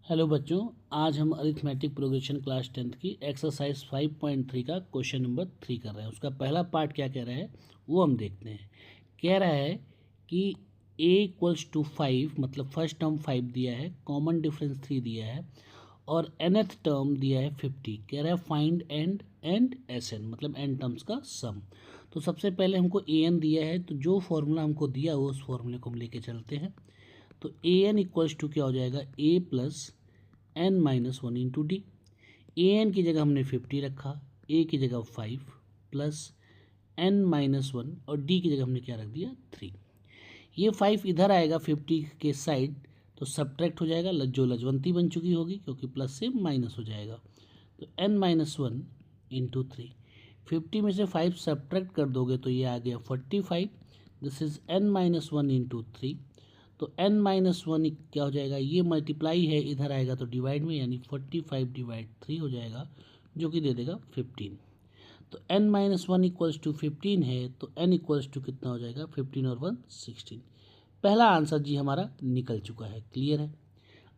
Hello बच्चों, आज हम अरिथमेटिक प्रोग्रेशन क्लास 10th की एक्सरसाइज 5.3 का क्वेश्चन नंबर 3 कर रहे हैं। उसका पहला पार्ट क्या कह रहा है वो हम देखते हैं। कह रहा है कि a इक्वल्स टू 5, मतलब फर्स्ट टर्म 5 दिया है, कॉमन डिफरेंस 3 दिया है और nth टर्म दिया है 50। कह रहा है फाइंड एंड एन, मतलब एन टर्म्स का सम। तो सबसे पहले हमको an दिया है, तो जो फॉर्मूला हमको दिया हो उस फॉर्मूले को हम लेके चलते हैं। तो an इक्वल्स टू क्या हो जाएगा, a plus N minus one into d. A n की जगह हमने 50 रखा, ए की जगह 5 प्लस एन माइनस वन और डी की जगह हमने क्या रख दिया 3। ये 5 इधर आएगा 50 के साइड, तो सब्ट्रैक्ट हो जाएगा, जो लजवंती बन चुकी होगी क्योंकि प्लस से माइनस हो जाएगा। तो एन माइनस वन इंटू 3, 50 में से 5 सब्ट्रैक्ट कर दोगे तो ये आ गया 45। This is an minus one into 3। तो n माइनस वन क्या हो जाएगा, ये मल्टीप्लाई है, इधर आएगा तो डिवाइड में, यानी 45 डिवाइड 3 हो जाएगा, जो कि दे देगा 15। तो n minus one equals to 15 है, तो n इक्वल्स टू कितना हो जाएगा, 15 और 1 16। पहला आंसर जी हमारा निकल चुका है, क्लियर है।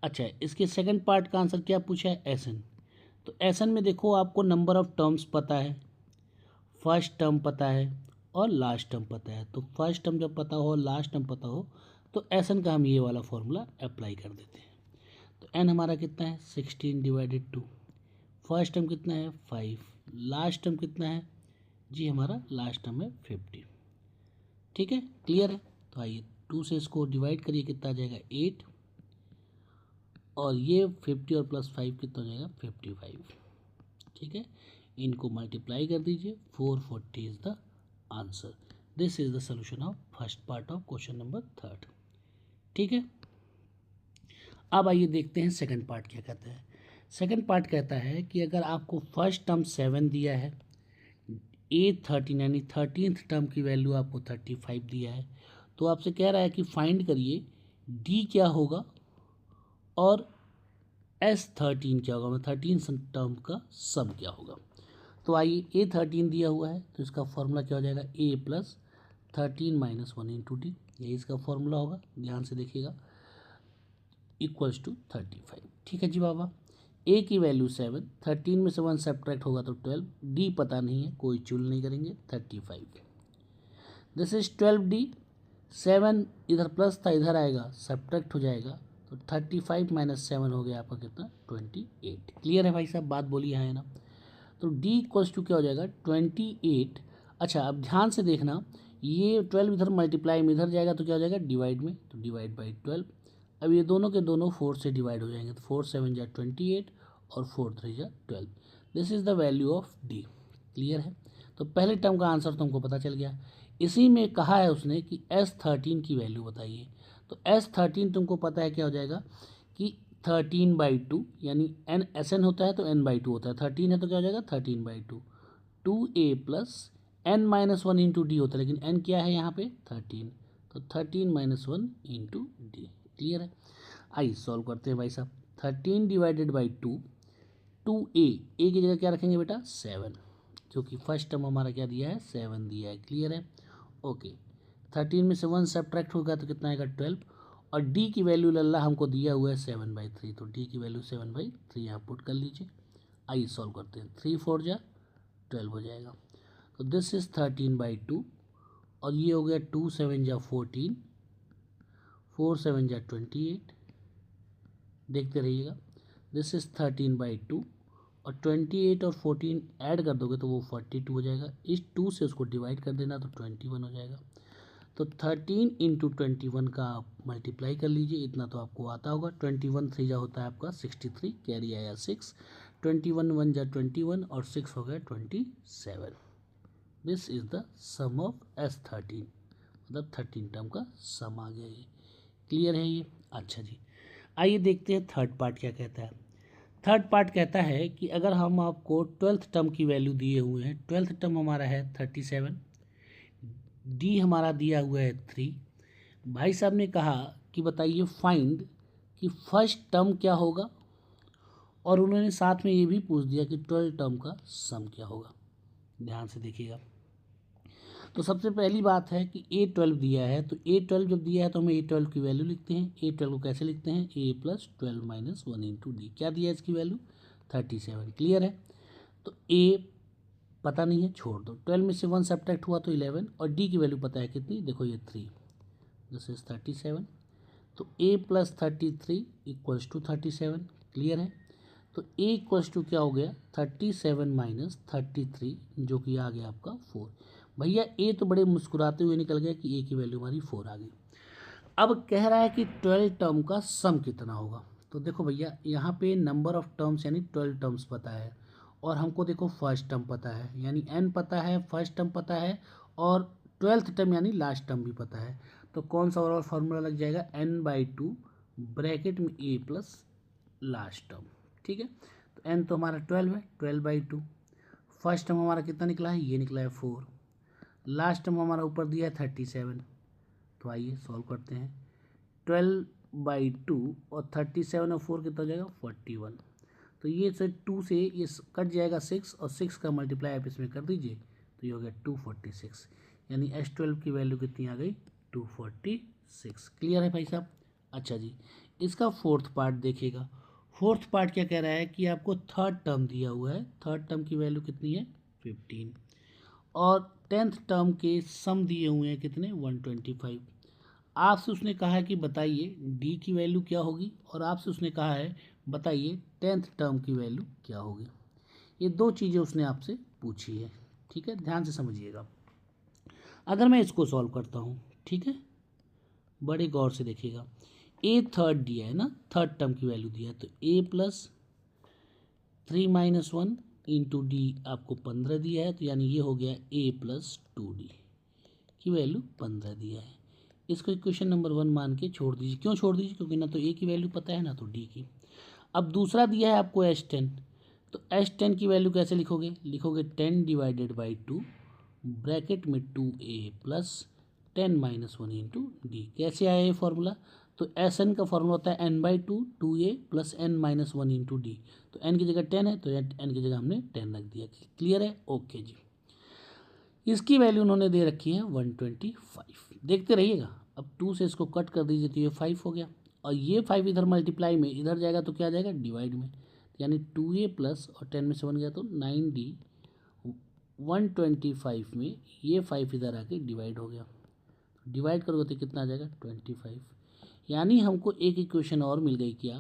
अच्छा, इसके सेकंड पार्ट का आंसर क्या पूछा है, एसन। तो एसन में देखो, आपको नंबर ऑफ टर्म्स पता है, फर्स्ट टर्म पता है और लास्ट टर्म पता है। तो फर्स्ट टर्म जब पता हो, लास्ट टर्म पता हो, तो एसन का हम ये वाला फॉर्मूला अप्लाई कर देते हैं। तो एन हमारा कितना है 16 डिवाइडेड 2। फर्स्ट टर्म कितना है 5, लास्ट टर्म कितना है जी, हमारा लास्ट टर्म है 50। ठीक है, क्लियर है। तो आइए 2 से इसको डिवाइड करिए, कितना आ जाएगा 8, और ये 50 और प्लस 5 कितना हो जाएगा 55। ठीक है, इनको मल्टीप्लाई कर दीजिए, 440 is the answer. This is the solution of first part of question number 3। ठीक है, अब आइए देखते हैं सेकंड पार्ट क्या कहता है। सेकंड पार्ट कहता है कि अगर आपको फर्स्ट टर्म 7 दिया है, ए 13 यानी 13th टर्म की वैल्यू आपको 35 दिया है, तो आपसे कह रहा है कि फाइंड करिए डी क्या होगा और S13 क्या होगा, मतलब 13 टर्म का सम क्या होगा। तो आइए, A13 दिया हुआ है तो इसका फॉर्मूला क्या हो जाएगा, A plus 13 minus one into D, यही इसका फॉर्मूला होगा, ध्यान से देखिएगा, इक्वल्स टू 35। ठीक है जी बाबा। ए की वैल्यू 7, 13 में से 1 सब्ट्रैक्ट होगा तो 12, डी पता नहीं है, कोई चूल नहीं करेंगे, 35। This is 12D। 7 इधर प्लस था, इधर आएगा सब्ट्रैक्ट हो जाएगा, तो 35 माइनस 7 हो गया आपका कितना 28। क्लियर है भाई साहब, बात बोली है ना। तो डी इक्वल्स टू क्या हो जाएगा 28। अच्छा, अब ध्यान से देखना, ये 12 इधर मल्टीप्लाई में इधर जाएगा तो क्या हो जाएगा डिवाइड में, तो डिवाइड बाई 12। अब ये दोनों के दोनों 4 से डिवाइड हो जाएंगे, तो 4 7 जा 28 और 4 3 जा 12। This is the value of D. Clear है। तो पहले टर्म का आंसर तुमको पता चल गया। इसी में कहा है उसने कि S13 की वैल्यू बताइए। तो S13 तुमको पता है क्या हो जाएगा कि 13/2, यानी एन एस एन होता है तो n/2 होता है, 13 है तो क्या हो जाएगा 13/2, 2a plus n minus one into D होता है, लेकिन n क्या है यहाँ पे 13, तो 13 minus one into D. Clear है। आइए सॉल्व करते हैं भाई साहब। 13 डिवाइडेड बाई 2, 2a, ए की जगह क्या रखेंगे बेटा 7, क्योंकि फर्स्ट टर्म हमारा क्या दिया है 7 दिया है। क्लियर है, ओके। 13 में से 1 सब्ट्रैक्ट होगा तो कितना आएगा 12, और डी की वैल्यू लल्ला हमको दिया हुआ है 7/3, तो डी की वैल्यू 7/3 यहाँ पुट कर लीजिए। आइए सॉल्व करते हैं, 3 4 जा 12 हो जाएगा। तो दिस इज 13/2, और ये हो गया 2 7 जा 14, 4 7 जा 28। देखते रहिएगा, दिस इज 13/2, और 28 और 14 ऐड कर दोगे तो वो 42 हो जाएगा। इस 2 से उसको डिवाइड कर देना तो 21 हो जाएगा। तो 13 इंटू 21 का आप मल्टीप्लाई कर लीजिए, इतना तो आपको आता होगा। 21 3 जा होता है आपका 63, कैरी आया 6, 21 1 जा 21 और 6 हो गया 27। This is the sum of S13, मतलब 13 टर्म का सम आ गया ये। क्लियर है ये। अच्छा जी, आइए देखते हैं थर्ड पार्ट क्या कहता है। थर्ड पार्ट कहता है कि अगर हम आपको 12th टर्म की वैल्यू दिए हुए हैं, 12th टर्म हमारा है 37, डी हमारा दिया हुआ है 3। भाई साहब ने कहा कि बताइए फाइंड कि फर्स्ट टर्म क्या होगा, और उन्होंने साथ में ये भी पूछ दिया कि 12 टर्म का सम क्या होगा। ध्यान से देखिएगा। तो सबसे पहली बात है कि A12 दिया है, तो A12 जब दिया है तो हमें A12 की वैल्यू लिखते हैं। A12 को कैसे लिखते हैं, A+12 - 1 इंटू डी। क्या दिया है इसकी वैल्यू 37। क्लियर है। तो A पता नहीं है, छोड़ दो। 12 में से 1 सब्ट्रैक्ट हुआ तो 11, और डी की वैल्यू पता है कितनी, देखो ये 3, दिस इज 37। तो A+33 = 37। क्लियर है। तो A = क्या हो गया, 37 - 33, जो कि आ गया आपका 4। भैया ए तो बड़े मुस्कुराते हुए निकल गया कि ए की वैल्यू हमारी 4 आ गई। अब कह रहा है कि 12 टर्म का सम कितना होगा। तो देखो भैया यहाँ पे नंबर ऑफ टर्म्स यानी 12 टर्म्स पता है, और हमको देखो फर्स्ट टर्म पता है यानी n पता है, फर्स्ट टर्म पता है, और 12th टर्म यानी लास्ट टर्म भी पता है। तो कौन सा ओवरऑल फार्मूला लग जाएगा, n/2 ब्रैकेट में a प्लस लास्ट टर्म। ठीक है। तो n तो हमारा 12 है, 12/2। फर्स्ट टर्म हमारा कितना निकला है, ये निकला है 4। लास्ट टर्म हमारा ऊपर दिया है 37। तो आइए सॉल्व करते हैं। 12/2 और 37 और 4 कितना हो जाएगा, 41। तो ये से 2 से ये कट जाएगा 6, और 6 का मल्टीप्लाई आप इसमें कर दीजिए तो ये हो गया 246। यानी S12 की वैल्यू कितनी आ गई, 246। क्लियर है भाई साहब। अच्छा जी, इसका फोर्थ पार्ट देखिएगा। फोर्थ पार्ट क्या कह रहा है कि आपको थर्ड टर्म दिया हुआ है, थर्ड टर्म की वैल्यू कितनी है 15, और 10th टर्म के सम दिए हुए हैं कितने 125। आपसे उसने कहा है कि बताइए डी की वैल्यू क्या होगी, और आपसे उसने कहा है बताइए 10th टर्म की वैल्यू क्या होगी। ये दो चीज़ें उसने आपसे पूछी है। ठीक है, ध्यान से समझिएगा। अगर मैं इसको सॉल्व करता हूँ, ठीक है, बड़े गौर से देखिएगा। ए थर्ड दिया है ना, थर्ड टर्म की वैल्यू दिया है, तो A+3 - 1 इंटू डी आपको 15 दिया है, तो यानी ये हो गया A+2D की वैल्यू 15 दिया है। इसको इक्वेशन नंबर 1 मान के छोड़ दीजिए। क्यों छोड़ दीजिए, क्योंकि ना तो ए की वैल्यू पता है ना तो डी की। अब दूसरा दिया है आपको S10, तो S10 की वैल्यू कैसे लिखोगे, लिखोगे 10/2 ब्रैकेट में 2a प्लस 10 - 1 इंटू डी। कैसे आया ये फॉर्मूला, तो Sn का फॉर्मूला होता है n/2 2a plus n - 1 into d. तो n की जगह 10 है तो n की जगह हमने 10 रख दिया। क्लियर है, ओके जी। इसकी वैल्यू उन्होंने दे रखी है 125। देखते रहिएगा। अब 2 से इसको कट कर दीजिए तो ये 5 हो गया, और ये 5 इधर मल्टीप्लाई में इधर जाएगा तो क्या आ जाएगा डिवाइड में, यानी 2a प्लस और 10 में से 1 गया तो 9d। 125 में ये 5 इधर आके डिवाइड हो गया, डिवाइड करोगे तो कितना आ जाएगा 25। यानी हमको एक इक्वेशन और मिल गई क्या,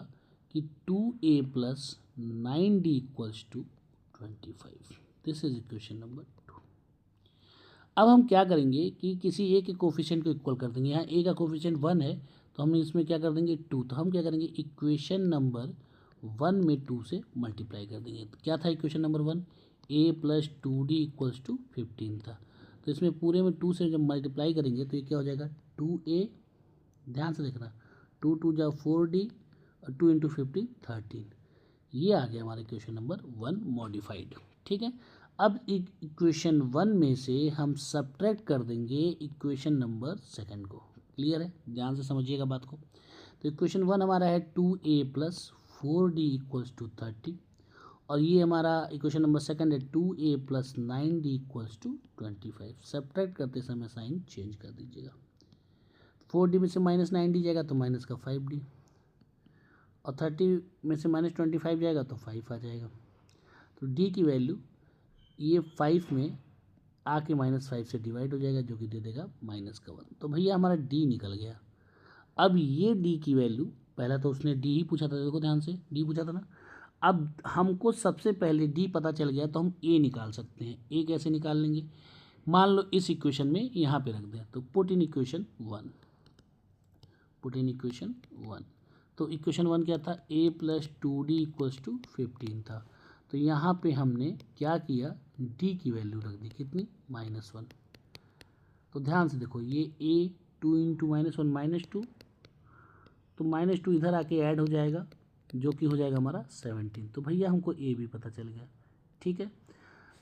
कि 2a plus 9d = 25। This is equation number 2। अब हम क्या करेंगे कि किसी ए के कोफिशिएंट को इक्वल कर देंगे। यहाँ ए का कोफिशिएंट 1 है तो हम इसमें क्या कर देंगे 2। तो हम क्या करेंगे इक्वेशन नंबर 1 में 2 से मल्टीप्लाई कर देंगे। तो क्या था इक्वेशन नंबर 1, A+2D = 15 था। तो इसमें पूरे में 2 से जब मल्टीप्लाई करेंगे तो ये क्या हो जाएगा 2a, ध्यान से देखना, 2 2 जा 4d, और 2 × 15 13। ये आ गया हमारा इक्वेशन नंबर 1 मॉडिफाइड। ठीक है। अब इक्वेशन 1 में से हम सब्ट्रैक्ट कर देंगे इक्वेशन नंबर 2 को। क्लियर है, ध्यान से समझिएगा बात को। तो इक्वेशन 1 हमारा है 2a + 4d = 30, और ये हमारा इक्वेशन नंबर 2 है 2a + 9d = 25। सब्ट्रैक्ट करते समय साइन चेंज कर दीजिएगा। 4d में से -9d जाएगा तो -5d, और 30 में से -25 जाएगा तो 5 आ जाएगा। तो d की वैल्यू ये 5 में आके -5 से डिवाइड हो जाएगा, जो कि दे देगा -1। तो भैया हमारा d निकल गया। अब ये d की वैल्यू, पहला तो उसने d ही पूछा था, देखो ध्यान से d पूछा था ना। अब हमको सबसे पहले d पता चल गया तो हम a निकाल सकते हैं। a कैसे निकाल लेंगे, मान लो इस इक्वेशन में यहाँ पे रख दें, तो put in equation 1, put in equation 1। तो इक्वेशन 1 क्या था, A+2D = 15 था। तो यहाँ पे हमने क्या किया, d की वैल्यू रख दी कितनी -1। तो ध्यान से देखो ये a 2 × -1 -2, तो -2 इधर आके ऐड हो जाएगा, जो कि हो जाएगा हमारा 17। तो भैया हमको a भी पता चल गया। ठीक है।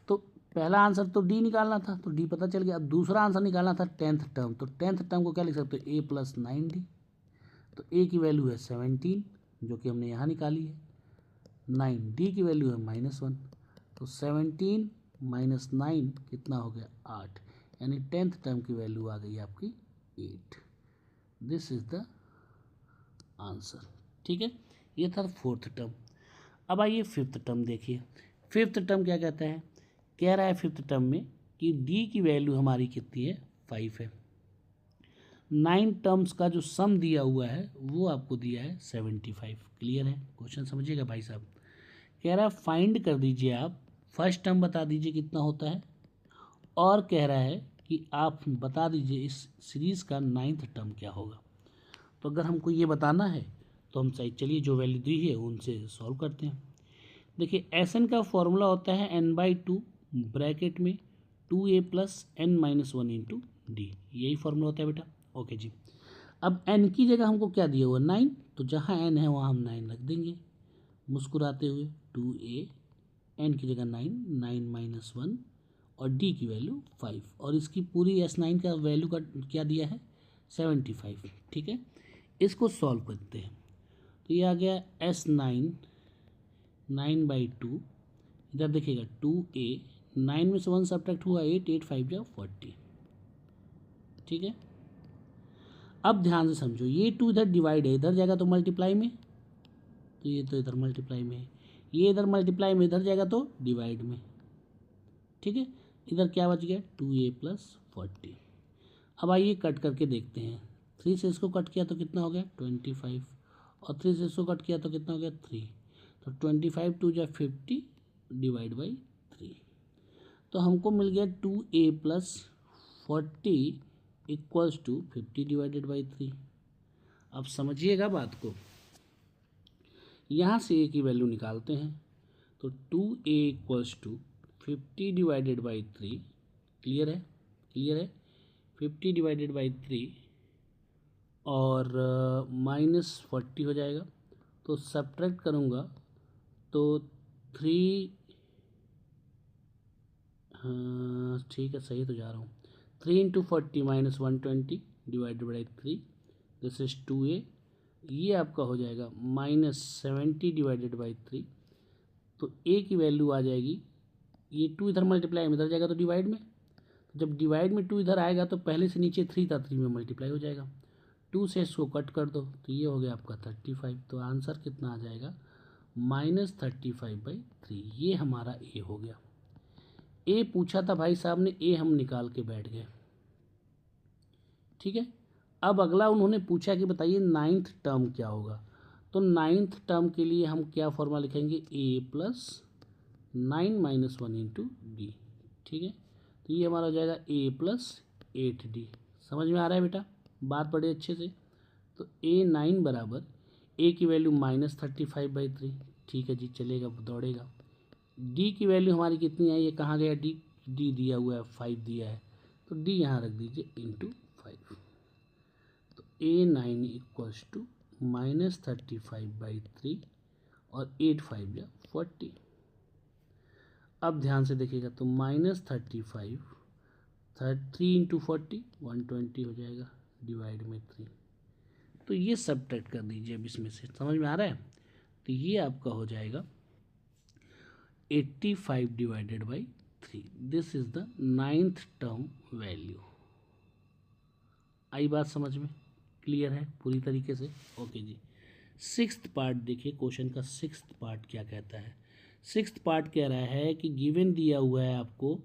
तो पहला आंसर तो d निकालना था, तो d पता चल गया। अब दूसरा आंसर निकालना था 10th टर्म, तो 10th टर्म को क्या लिख सकते हो, a + 9d। तो a की वैल्यू है 17, जो कि हमने यहाँ निकाली है। 9d की वैल्यू है -1, तो 17 - 9 कितना हो गया 8। यानी 10th टर्म की वैल्यू आ गई आपकी 8। This is the answer. ठीक है, ये था 4th टर्म। अब आइए 5th टर्म देखिए। 5th टर्म क्या कहता है, कह रहा है 5th टर्म में कि डी की वैल्यू हमारी कितनी है, 5 है। 9 टर्म्स का जो सम दिया हुआ है वो आपको दिया है 75। क्लियर है, क्वेश्चन समझिएगा भाई साहब। कह रहा है फाइंड कर दीजिए आप, फर्स्ट टर्म बता दीजिए कितना होता है, और कह रहा है कि आप बता दीजिए इस सीरीज़ का 9th टर्म क्या होगा। तो अगर हमको ये बताना है तो हम सही, चलिए जो वैल्यू दी है उनसे सॉल्व करते हैं। देखिए एस एन का फॉर्मूला होता है n/2 ब्रैकेट में 2a plus n-1 into D, यही फॉर्मूला होता है बेटा। ओके जी, अब n की जगह हमको क्या दिया हुआ 9, तो जहाँ n है वहाँ हम 9 रख देंगे मुस्कुराते हुए। 2a, n की जगह 9, 9-1 और d की वैल्यू 5, और इसकी पूरी S9 का वैल्यू का क्या दिया है 75। ठीक है, इसको सॉल्व करते हैं। तो ये आ गया S9 9/2, इधर देखिएगा 2a, 9 में से 1 सब्ट्रैक्ट हुआ 8, 8 5 जा 40। ठीक है, अब ध्यान से समझो, ये 2 इधर डिवाइड है, इधर जाएगा तो मल्टीप्लाई में, तो ये तो इधर मल्टीप्लाई में है, ये इधर मल्टीप्लाई में, इधर जाएगा तो डिवाइड में। ठीक है, इधर क्या बच गया 2a प्लस 40। अब आइए कट करके देखते हैं। 3 से इसको कट किया तो कितना हो गया 25, और 3 से इसको कट किया तो कितना हो गया 3, तो 25 2 जा 50 डिवाइड बाई 3, तो हमको मिल गया 2a plus 40 equals to 50 divided by 3। अब समझिएगा बात को, यहाँ से a की वैल्यू निकालते हैं, तो 2a equals to 50 divided by 3। Clear है, क्लियर है, 50 डिवाइडेड बाई 3 और -40 हो जाएगा, तो सब्ट्रैक्ट करूँगा तो 3, हाँ ठीक है सही तो जा रहा हूँ, 3 into 40 -120 divided by 3, this is 2a, ये आपका हो जाएगा -70 डिवाइडेड बाई 3, तो a की वैल्यू आ जाएगी, ये 2 इधर मल्टीप्लाई में इधर जाएगा तो डिवाइड में, जब डिवाइड में 2 इधर आएगा तो पहले से नीचे 3 था, 3 में मल्टीप्लाई हो जाएगा, 2 से इसको कट कर दो तो ये हो गया आपका 35। तो आंसर कितना आ जाएगा -35/3, ये हमारा ए हो गया। ए पूछा था भाई साहब ने, ए हम निकाल के बैठ गए। ठीक है, अब अगला उन्होंने पूछा कि बताइए 9th टर्म क्या होगा, तो 9th टर्म के लिए हम क्या फॉर्मूला लिखेंगे, a प्लस 9-1 इंटू डी। ठीक है, तो ये हमारा हो जाएगा a प्लस 8d। समझ में आ रहा है बेटा, बात बड़े अच्छे से। तो a9 बराबर a की वैल्यू -35/3। ठीक है जी, चलेगा, दौड़ेगा। d की वैल्यू हमारी कितनी है, ये कहाँ गया d, d दिया हुआ है 5 दिया है, तो d यहाँ रख दीजिए इंटू 5, तो a9 इक्वल्स टू -35/3 और 8 5 या 40। अब ध्यान से देखिएगा, तो -35, 3 इंटू 40 120 हो जाएगा डिवाइड में 3, तो ये सब्ट्रैक्ट कर दीजिए अब इसमें से, समझ में आ रहा है। तो ये आपका हो जाएगा 85 divided by 3, this is the 9th term value. आई बात समझ में, क्लियर है पूरी तरीके से। ओके जी, 6th पार्ट देखिए, क्वेश्चन का 6th पार्ट क्या कहता है। 6th पार्ट कह रहा है कि गिवन दिया हुआ है आपको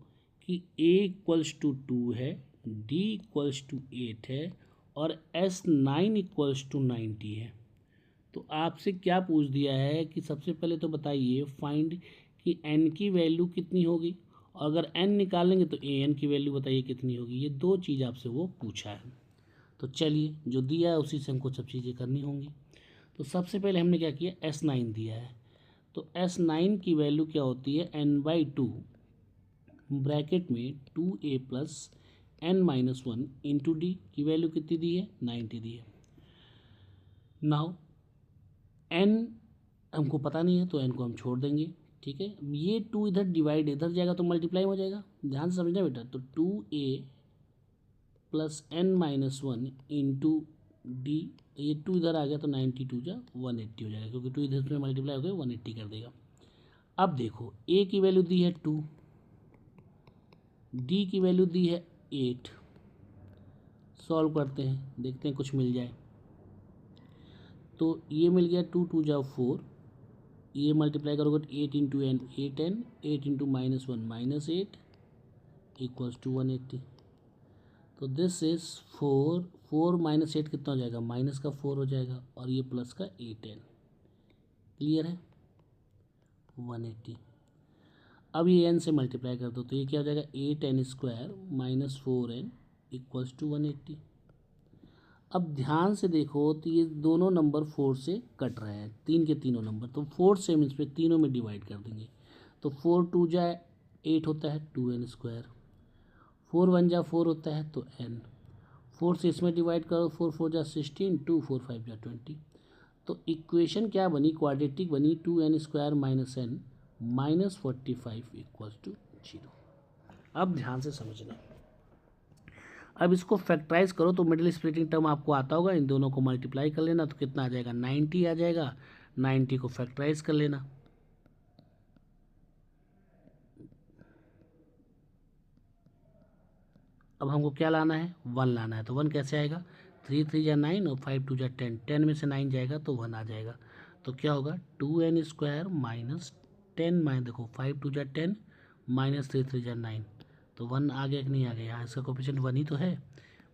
कि a इक्वल्स टू 2 है, d इक्वल्स टू 8 है और S9 इक्वल्स टू 90 है। तो आपसे क्या पूछ दिया है कि सबसे पहले तो बताइए फाइंड कि n की वैल्यू कितनी होगी, और अगर n निकालेंगे तो an की वैल्यू बताइए कितनी होगी। ये दो चीज़ आपसे वो पूछा है। तो चलिए जो दिया है उसी से हमको सब चीज़ें करनी होंगी। तो सबसे पहले हमने क्या किया, S9 दिया है, तो S9 की वैल्यू क्या होती है n/2 ब्रैकेट में 2a plus n-1 into D की वैल्यू कितनी दी है 90 दी है। नाउ n हमको पता नहीं है तो n को हम छोड़ देंगे। ठीक है, ये 2 इधर डिवाइड इधर जाएगा तो मल्टीप्लाई हो जाएगा, ध्यान से समझना बेटा। तो 2a plus n-1 into D, ये 2 इधर आ गया तो 92 जा 180 हो जाएगा, क्योंकि 2 इधर में मल्टीप्लाई हो गया 180 कर देगा। अब देखो a की वैल्यू दी है 2, d की वैल्यू दी है 8। सॉल्व करते हैं, देखते हैं कुछ मिल जाए। तो ये मिल गया 2 2 जा 4, ये मल्टीप्लाई करोगे तो 8 into n 8n, 8 into -1 -8 equals to 180। तो दिस इज 4 4 -8 कितना हो जाएगा, माइनस का 4 हो जाएगा और ये प्लस का 8n। क्लियर है, 180। अब ये n से मल्टीप्लाई कर दो तो ये क्या हो जाएगा, 8n² minus 4n equals to 180। अब ध्यान से देखो तो ये दोनों नंबर 4 से कट रहे हैं, तीन के तीनों नंबर, तो 4 से हम इस पर तीनों में डिवाइड कर देंगे। तो 4 2 जा 8 होता है 2n², 4 1 जा 4 होता है तो n, 4 से इसमें डिवाइड करो, 4 4 जा 16, 2 4 5 जा 20। तो इक्वेशन क्या बनी, क्वाड्रेटिक बनी, 2n² minus n minus 45 equals to 0। अब ध्यान से समझना, अब इसको फैक्टराइज करो तो मिडिल स्प्लिटिंग टर्म आपको आता होगा, इन दोनों को मल्टीप्लाई कर लेना तो कितना आ जाएगा, 90 आ जाएगा। 90 को फैक्टराइज कर लेना, अब हमको क्या लाना है, 1 लाना है। तो 1 कैसे आएगा, 3 3 जा 9 और 5 2 जा 10, 10 में से 9 जाएगा तो 1 आ जाएगा। तो क्या होगा, 2n² माइनस 10 माइनस देखो 5 2 जा 10 माइनस 3 3 जा 9, तो 1 आ गया कि नहीं आ गया, यहाँ इसका कोफिशिएंट 1 ही तो है,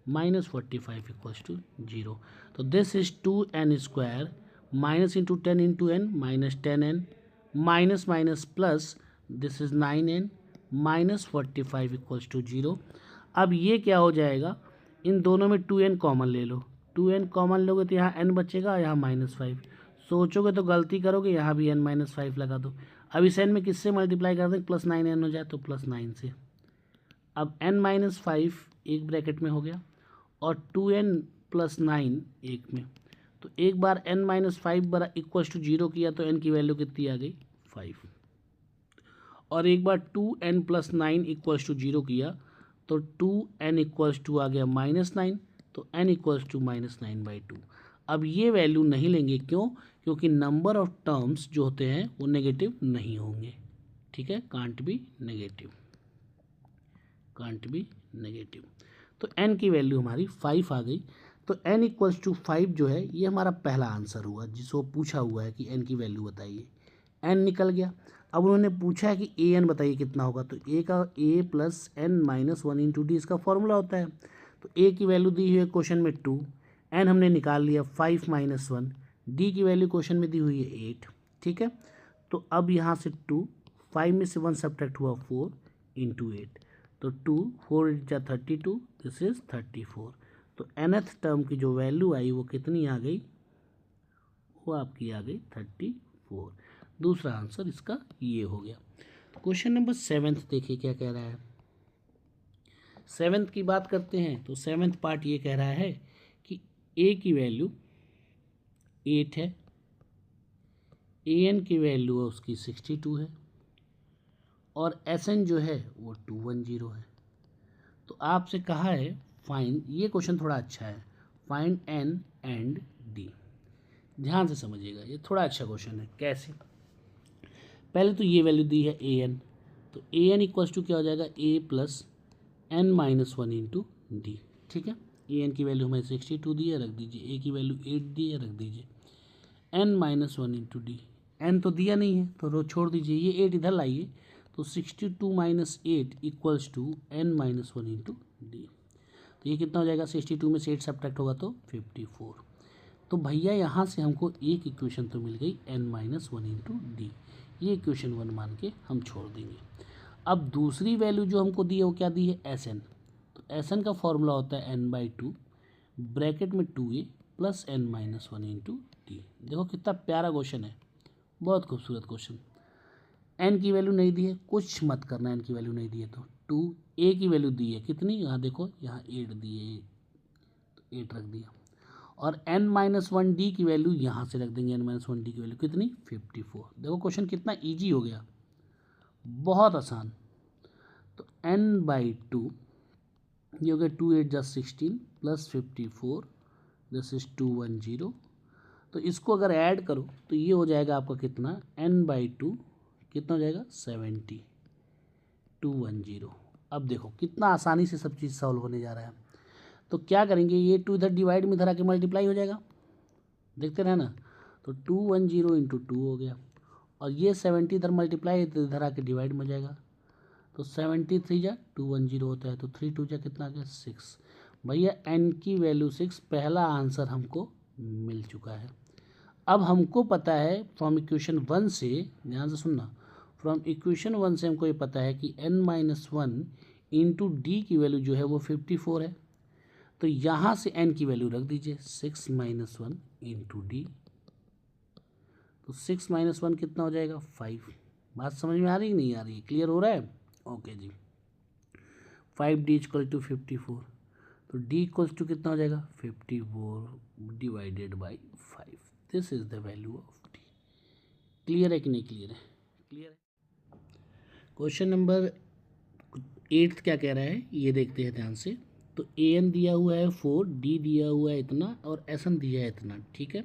माइनस 45 इक्वल्स टू 0। तो this is 2n² minus into 10 into n minus 10n minus minus plus, this is 9n minus 45 equals to 0। अब ये क्या हो जाएगा, इन दोनों में 2n कॉमन ले लो, 2n कॉमन लोगे तो यहाँ n बचेगा, यहाँ -5। सोचोगे तो गलती करोगे, यहाँ भी n -5 लगा दो। अब इस n में किससे मल्टीप्लाई कर दें, प्लस 9n हो जाए तो प्लस 9 से। अब n -5 एक ब्रैकेट में हो गया और 2n प्लस 9 एक में। तो एक बार n -5 बरा इक्वल्स टू 0 किया तो n की वैल्यू कितनी आ गई, 5। और एक बार 2n प्लस 9 इक्वल्स टू 0 किया तो 2n इक्वल्स टू आ गया -9, तो n इक्वल्स टू -9/2। अब ये वैल्यू नहीं लेंगे, क्यों, क्योंकि नंबर ऑफ टर्म्स जो होते हैं वो नेगेटिव नहीं होंगे। ठीक है, can't be negative, can't be negative. तो n की वैल्यू हमारी 5 आ गई। तो n इक्वल्स टू 5 जो है ये हमारा पहला आंसर हुआ, जिसको पूछा हुआ है कि n की वैल्यू बताइए। n निकल गया। अब उन्होंने पूछा है कि ए एन बताइए कितना होगा, तो ए का a plus N minus 1 into d इसका फॉर्मूला होता है। तो a की वैल्यू दी हुई है क्वेश्चन में 2, n हमने निकाल लिया 5 माइनस 1, डी की वैल्यू क्वेश्चन में दी हुई है 8। ठीक है, तो अब यहाँ से 2, 5 में से 1 सब्ट्रैक्ट हुआ 4 इंटू 8, तो 2 4 जा 32, दिस इज 34। तो nth टर्म की जो वैल्यू आई वो कितनी आ गई, वो आपकी आ गई 34। दूसरा आंसर इसका ये हो गया। क्वेश्चन नंबर 7 देखिए क्या कह रहा है। 7 की बात करते हैं तो 7th पार्ट ये कह रहा है कि a की वैल्यू 8 है, an की वैल्यू उसकी 62 है और sn जो है वो 210 है। तो आपसे कहा है फाइंड, ये क्वेश्चन थोड़ा अच्छा है, फाइंड n एंड d। ध्यान से समझिएगा, ये थोड़ा अच्छा क्वेश्चन है। कैसे, पहले तो ये वैल्यू दी है ए एन, तो ए एन इक्वल्स टू क्या हो जाएगा, A plus N minus 1 into D. ठीक है, ए एन की वैल्यू हमें 62 दी है, रख दीजिए, ए की वैल्यू 8 दी है, रख दीजिए, n minus 1 into d, n तो दिया नहीं है तो रो छोड़ दीजिए, ये 8 इधर लाइए, तो 62 minus 8 equals to n minus 1 into d. तो ये कितना हो जाएगा, 62 में से 8 सब्ट्रैक्ट होगा तो 54। तो भैया यहाँ से हमको एक इक्वेशन तो मिल गई n माइनस 1 इंटू डी, ये इक्वेशन 1 मान के हम छोड़ देंगे। अब दूसरी वैल्यू जो हमको दी है वो क्या दी है, एस एन। तो एस एन का फॉर्मूला होता है n/2 ब्रैकेट में 2a plus n minus 1 into D. देखो कितना प्यारा क्वेश्चन है, बहुत खूबसूरत क्वेश्चन। n की वैल्यू नहीं दी है, कुछ मत करना, n की वैल्यू नहीं दी है तो 2a की वैल्यू दी है कितनी, यहाँ देखो यहाँ 8 दी है, तो 8 रख दिया, और n माइनस 1 डी की वैल्यू यहाँ से रख देंगे, n माइनस 1 डी की वैल्यू कितनी, 54। देखो क्वेश्चन कितना इजी हो गया, बहुत आसान। तो n/2 ये हो गया 2 8 जा 16 प्लस 54, दिस इज 210। तो इसको अगर ऐड करो तो ये हो जाएगा आपका कितना, n/2 कितना हो जाएगा, 70, 210। अब देखो कितना आसानी से सब चीज़ सॉल्व होने जा रहा है। तो क्या करेंगे, ये 2 इधर डिवाइड में इधर आके मल्टीप्लाई हो जाएगा, देखते रहे ना। तो 210 इंटू 2 हो गया, और ये 70 इधर मल्टीप्लाई तो इधर आके डिवाइड में हो जाएगा। तो 73 जा 210 होता है, तो 3 2 जा कितना आ गया 6। भैया n की वैल्यू 6, पहला आंसर हमको मिल चुका है। अब हमको पता है फ्रॉम इक्वेशन 1 से, ध्यान से सुनना, फ्रॉम इक्वेशन 1 से हमको ये पता है कि n-1 इंटू डी की वैल्यू जो है वो 54 है। तो यहाँ से n की वैल्यू रख दीजिए 6-1 इंटू डी। तो 6-1 कितना हो जाएगा 5। बात समझ में आ रही है नहीं आ रही है, क्लियर हो रहा है? Okay ji. 5d equal to 54, तो d इक्वल्स टू कितना हो जाएगा 54 divided by 5। This is the value of d। Clear है कि नहीं क्लियर है? क्लियर है। क्वेश्चन नंबर 8 क्या कह रहा है ये देखते हैं ध्यान से। तो an दिया हुआ है 4, d दिया हुआ है इतना, और sn दिया है इतना, ठीक है।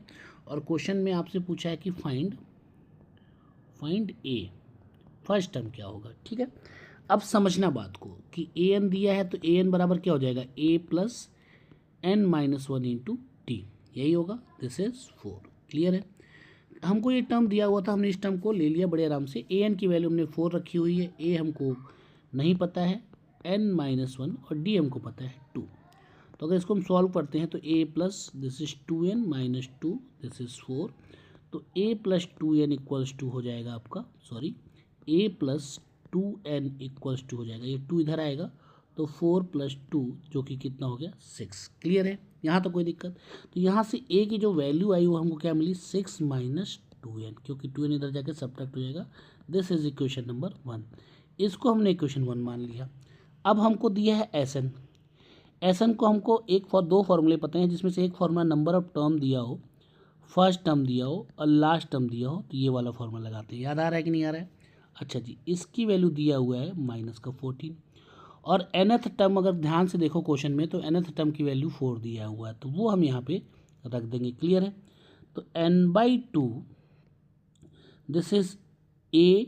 और क्वेश्चन में आपसे पूछा है कि फाइंड a, फर्स्ट टर्म क्या होगा, ठीक है। अब समझना बात को कि an दिया है तो an बराबर क्या हो जाएगा a plus n-1 into T, यही होगा। This is 4। क्लियर है। हमको ये टर्म दिया हुआ था, हमने इस टर्म को ले लिया बड़े आराम से। an की वैल्यू हमने 4 रखी हुई है, a हमको नहीं पता है n-1, और d हमको पता है 2। तो अगर इसको हम सॉल्व करते हैं तो a plus this is 2n minus 2 this is 4। तो a plus 2n equals to हो जाएगा आपका, sorry, a plus 2n equals to हो जाएगा, ये 2 इधर आएगा, तो 4 प्लस 2 जो कि कितना हो गया 6। क्लियर है, यहाँ तो कोई दिक्कत। तो यहाँ से a की जो वैल्यू आई वो हमको क्या मिली 6 माइनस 2n, क्योंकि 2n इधर जाके सब्ट्रैक्ट हो जाएगा। This is equation number 1। इसको हमने इक्वेशन 1 मान लिया। अब हमको दिया है एस एन को हमको दो फॉर्मूले पता हैं, जिसमें से एक फॉर्मूला नंबर ऑफ टर्म दिया हो, फर्स्ट टर्म दिया हो और लास्ट टर्म दिया हो, तो ये वाला फॉर्मूला लगाते हैं। याद आ रहा है कि नहीं आ रहा है? अच्छा जी, इसकी वैल्यू दिया हुआ है -14, और nth टर्म अगर ध्यान से देखो क्वेश्चन में, तो nth टर्म की वैल्यू 4 दिया हुआ है, तो वो हम यहाँ पे रख देंगे। क्लियर है। तो n/2 this is a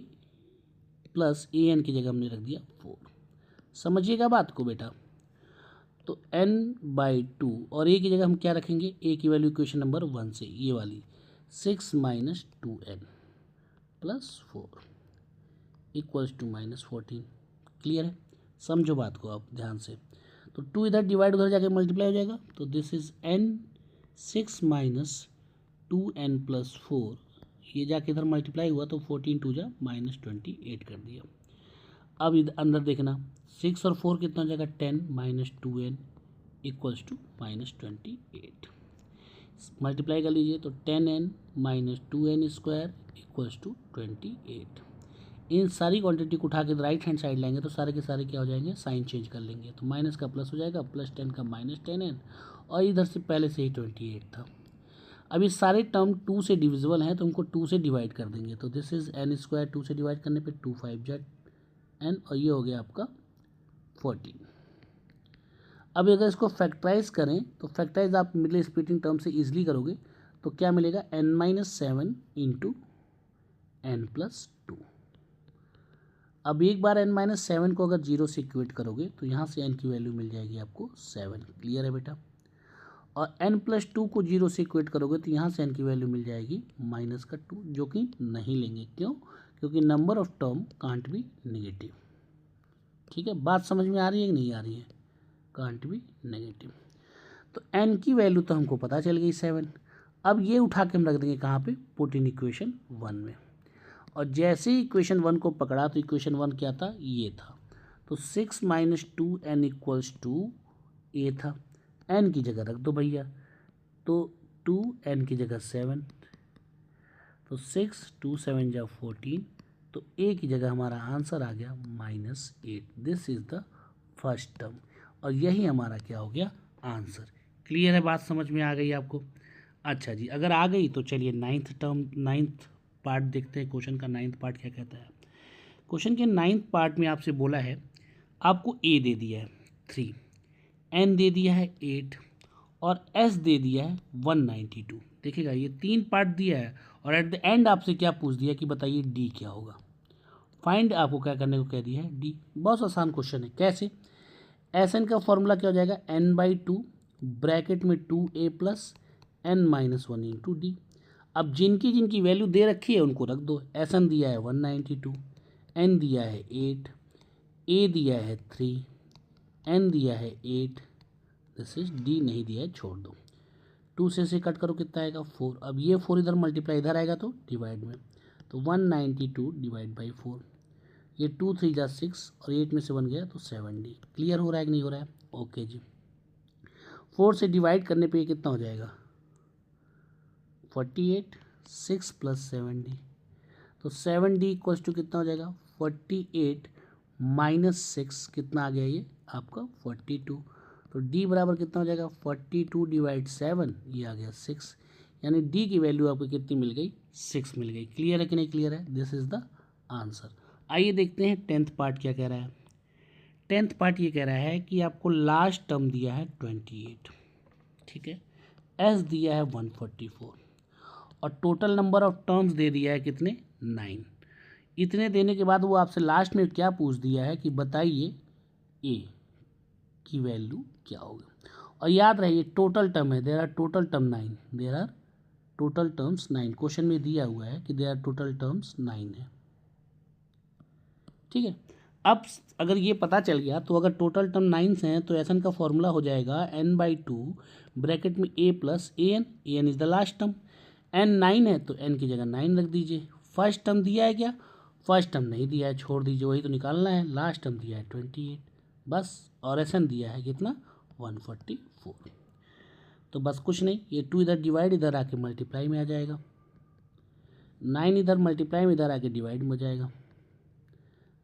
plus an की जगह हमने रख दिया 4। समझिएगा बात को बेटा। तो n/2 और a की जगह हम क्या रखेंगे, a की वैल्यू इक्वेशन नंबर 1 से ये वाली 6 minus 2n plus 4 equals to -14। Clear है। समझो बात को आप ध्यान से। तो 2 इधर डिवाइड उधर जाके मल्टीप्लाई हो जाएगा, तो this is n 6 minus 2n plus 4, ये जाके इधर मल्टीप्लाई हुआ तो 14 2 जा -28 कर दिया। अब इधर अंदर देखना, 6 और 4 कितना हो जाएगा 10 minus 2n equals to -28। Multiply कर लीजिए तो 10n minus 2n square equals to 28। इन सारी क्वांटिटी को उठा के राइट हैंड साइड लाएंगे तो सारे के सारे क्या हो जाएंगे, साइन चेंज कर लेंगे, तो माइनस का प्लस हो जाएगा, प्लस 10 का -10n, और इधर से पहले से ही 28 था। अब ये सारे टर्म 2 से डिविजिबल हैं, तो हमको 2 से डिवाइड कर देंगे, तो दिस इज n स्क्वायर, 2 से डिवाइड करने पे 2 5 जा n, और ये हो गया आपका 14। अब अगर इसको फैक्टराइज करें तो फैक्टराइज आप मिडिल स्प्लिटिंग टर्म से इजीली करोगे, तो क्या मिलेगा n-7 इंटू n प्लस 2। अब एक बार n-7 को अगर 0 से इक्वेट करोगे तो यहाँ से n की वैल्यू मिल जाएगी आपको 7। क्लियर है बेटा। और n प्लस 2 को 0 से इक्वेट करोगे तो यहाँ से n की वैल्यू मिल जाएगी -2, जो कि नहीं लेंगे। क्यों? क्योंकि number of term can't be negative. ठीक है, बात समझ में आ रही है कि नहीं आ रही है? Can't be negative. तो n की वैल्यू तो हमको पता चल गई 7। अब ये उठा के हम रख देंगे कहाँ पे, पुट इन इक्वेशन 1 में। और जैसे ही इक्वेशन 1 को पकड़ा तो इक्वेशन 1 क्या था, ये था। तो 6 माइनस 2n इक्वल्स टू ए था, n की जगह रख दो भैया, तो 2n की जगह 7, तो 6 2 7 जा 14, तो a की जगह हमारा आंसर आ गया -8। This is the first term, और यही हमारा क्या हो गया, आंसर। क्लियर है, बात समझ में आ गई आपको? अच्छा जी, अगर आ गई तो चलिए नाइन्थ पार्ट देखते हैं। क्वेश्चन का 9th पार्ट क्या कहता है। क्वेश्चन के 9th पार्ट में आपसे बोला है, आपको a दे दिया है 3, n दे दिया है 8, और s दे दिया है 192। देखिएगा ये 3 पार्ट दिया है, और एट द एंड आपसे क्या पूछ दिया कि बताइए d क्या होगा। फाइंड आपको क्या करने को कह दिया है, डी। बहुत आसान क्वेश्चन है। कैसे? एस एन का फॉर्मूला क्या हो जाएगा, एन बाई टू ब्रैकेट में 2a plus N minus 1 into d. अब जिनकी जिनकी वैल्यू दे रखी है उनको रख दो। एस एन दिया है 192, एन दिया है 8, ए दिया है 3, एन दिया है 8, दिस इज डी नहीं दिया है, छोड़ दो। 2 से कट करो, कितना आएगा 4। अब ये 4 इधर मल्टीप्लाई इधर आएगा तो डिवाइड में, तो 192 डिवाइड बाई 4, ये 2 3 जा 6 और 8 में से 1 गया तो 7D। क्लियर हो रहा है कि नहीं हो रहा है? ओके जी। 4 से डिवाइड करने पे ये कितना हो जाएगा 48, 6 प्लस 7D, तो 7D इक्वल्स टू कितना हो जाएगा 48 माइनस 6, कितना आ गया ये आपका 42। तो D बराबर कितना हो जाएगा 42 डिवाइड 7, ये आ गया 6, यानी D की वैल्यू आपको कितनी मिल गई 6 मिल गई। क्लियर है कि नहीं क्लियर है? This is the answer. आइए देखते हैं 10th पार्ट क्या कह रहा है। 10th पार्ट ये कह रहा है कि आपको लास्ट टर्म दिया है 28, ठीक है, S दिया है 144 और टोटल नंबर ऑफ टर्म्स दे दिया है कितने 9। इतने देने के बाद वो आपसे लास्ट में क्या पूछ दिया है कि बताइए A की वैल्यू क्या होगी। और याद रहिए टोटल टर्म है, there are total term 9, there are total terms 9। Question में दिया हुआ है कि देयर आर टोटल टर्म्स 9 है, ठीक है। अब अगर ये पता चल गया तो अगर टोटल टर्म 9 हैं तो एस एन का फॉर्मूला हो जाएगा n बाई 2 ब्रैकेट में a plus a n is the last term. n 9 है तो n की जगह 9 रख दीजिए। फर्स्ट टर्म दिया है क्या? फर्स्ट टर्म नहीं दिया है, छोड़ दीजिए, वही तो निकालना है। लास्ट टर्म दिया है 28 बस, और एस एन दिया है कितना 144। तो बस कुछ नहीं, ये 2 इधर डिवाइड इधर आके मल्टीप्लाई में आ जाएगा, 9 इधर मल्टीप्लाई में इधर आके डिवाइड में हो जाएगा।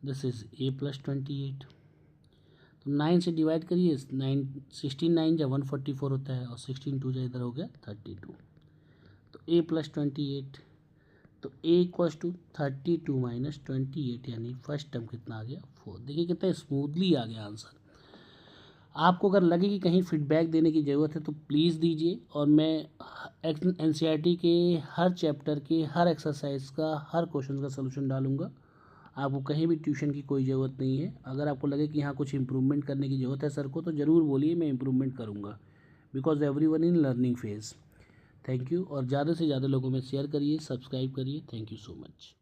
This is a plus 28। तो 9 से डिवाइड करिए, 9 16 9 जा 144 होता है और 16 2 जा इधर हो गया 32। तो a प्लस 28, तो a इक्वल्स टू 32 माइनस 28, यानी फर्स्ट टर्म कितना आ गया 4। देखिए कितना स्मूथली आ गया आंसर। आपको अगर लगे कि कहीं फीडबैक देने की ज़रूरत है तो प्लीज़ दीजिए, और मैं NCERT के हर चैप्टर के हर एक्सरसाइज का हर क्वेश्चन का सलूशन डालूंगा। आपको कहीं भी ट्यूशन की कोई ज़रूरत नहीं है। अगर आपको लगे कि यहाँ कुछ इम्प्रूवमेंट करने की ज़रूरत है सर को, तो ज़रूर बोलिए, मैं इम्प्रूवमेंट करूँगा, because everyone in learning phase. Thank you, और ज़्यादा से ज़्यादा लोगों में शेयर करिए, सब्सक्राइब करिए। Thank you so much.